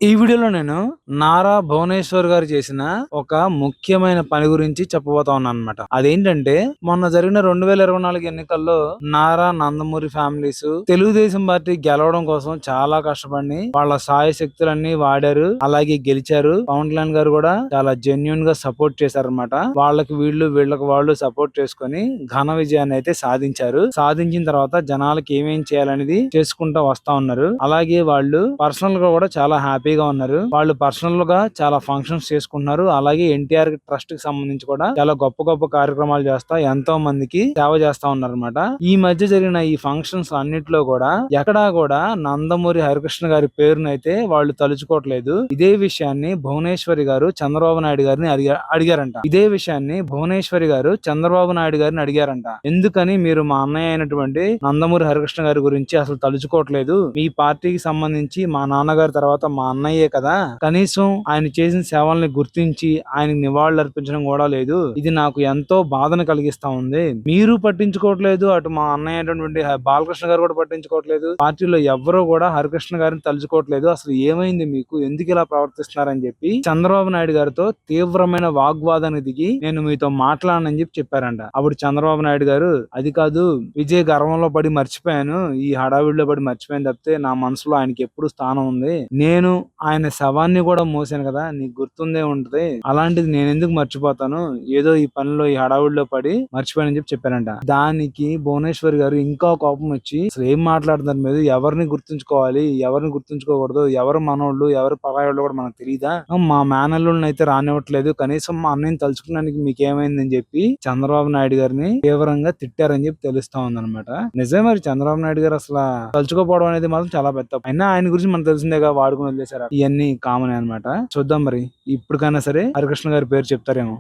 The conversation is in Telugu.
ఈ వీడియోలో నేను నారా భువనేశ్వర్ గారు చేసిన ఒక ముఖ్యమైన పని గురించి చెప్పబోతా ఉన్నాను అనమాట. అదేంటంటే మొన్న జరిగిన 2024 ఎన్నికల్లో నారా నందమూరి ఫ్యామిలీస్ తెలుగుదేశం పార్టీ గెలవడం కోసం చాలా కష్టపడి వాళ్ళ సాయ శక్తులన్నీ వాడారు. అలాగే గెలిచారు. పవన్ కళ్యాణ్ గారు కూడా చాలా జెన్యున్ గా సపోర్ట్ చేశారనమాట. వాళ్ళకి వీళ్ళకి వాళ్ళు సపోర్ట్ చేసుకొని ఘన విజయాన్ని అయితే సాధించారు. సాధించిన తర్వాత జనాలకి ఏమేం చేయాలనేది చేసుకుంటా వస్తా ఉన్నారు. అలాగే వాళ్ళు పర్సనల్ గా కూడా చాలా హ్యాపీగా ఉన్నారు. వాళ్ళు పర్సనల్ గా చాలా ఫంక్షన్స్ చేసుకుంటున్నారు. అలాగే ఎన్టీఆర్ ట్రస్ట్ కి సంబంధించి కూడా చాలా గొప్ప గొప్ప కార్యక్రమాలు చేస్తా ఎంతో మందికి సేవ చేస్తా ఉన్నారు అనమాట. ఈ మధ్య జరిగిన ఈ ఫంక్షన్స్ అన్నిట్లో కూడా ఎక్కడా కూడా నందమూరి హరికృష్ణ గారి పేరునైతే వాళ్ళు తలుచుకోవట్లేదు. ఇదే విషయాన్ని భువనేశ్వరి గారు చంద్రబాబు నాయుడు గారిని అడిగారంట. ఇదే విషయాన్ని భువనేశ్వరి గారు చంద్రబాబు నాయుడు గారిని అడిగారంట. ఎందుకని మీరు మా అన్నయ్య అయినటువంటి నందమూరి హరికృష్ణ గారి గురించి అసలు తలుచుకోవట్లేదు? మీ పార్టీకి సంబంధించి మా నాన్నగారి తర్వాత మా అన్నయ్యే కదా, కనీసం ఆయన చేసిన సేవల్ని గుర్తించి ఆయనకి నివాళులు అర్పించడం కూడా లేదు. ఇది నాకు ఎంతో బాధను కలిగిస్తా ఉంది. మీరు పట్టించుకోవట్లేదు, అటు మా అన్నయ్య అయినటువంటి బాలకృష్ణ గారు కూడా పట్టించుకోవట్లేదు. పార్టీలో ఎవరో కూడా హరికృష్ణ గారిని తలుచుకోవట్లేదు. అసలు ఏమైంది మీకు? ఎందుకు ఇలా ప్రవర్తిస్తున్నారని చెప్పి చంద్రబాబు నాయుడు గారితో తీవ్రమైన వాగ్వాదానికి దిగి నేను మీతో మాట్లాడనని చెప్పారంట. అప్పుడు చంద్రబాబు నాయుడు గారు అది కాదు, విజయ్ గర్వంలో పడి మర్చిపోయాను, ఈ హడావిడిలో పడి మర్చిపోయాను తప్పితే నా మనసులో ఆయనకి ఎప్పుడు స్థానం ఉంది. నేను ఆయన శవాన్ని కూడా మోసాను కదా, నీకు గుర్తుందే ఉంటది. అలాంటిది నేను ఎందుకు మర్చిపోతాను? ఏదో ఈ పనిలో ఈ హడావుడిలో పడి మర్చిపోయానని చెప్పారంట. దానికి భువనేశ్వరి గారు ఇంకా కోపం వచ్చి అసలు ఏం మాట్లాడుతున్నారు మీరు? ఎవరిని గుర్తుంచుకోవాలి, ఎవరిని గుర్తుంచుకోకూడదు, ఎవరు మనోళ్ళు ఎవరు పరాయోళ్ళు కూడా మనకు తెలియదా? మా మేనల్లుని అయితే రానివ్వట్లేదు, కనీసం మా అన్నయ్యని తలుచుకోవడానికి మీకేమైందని చెప్పి చంద్రబాబు నాయుడు గారిని తీవ్రంగా తిట్టారని చెప్పి తెలుస్తా ఉందన్నమాట. నిజమే, మరి చంద్రబాబు నాయుడు గారు అసలు తలుచుకోపోవడం అనేది మాత్రం చాలా పెద్ద. అయినా ఆయన గురించి మనకు తెలిసిందేగా, వాడుకుని వదిలేశారు. ఇవన్నీ కామన్ అన్నమాట. చూద్దాం మరి ఇప్పటికైనా సరే హరికృష్ణ గారి పేరు చెప్తారేమో.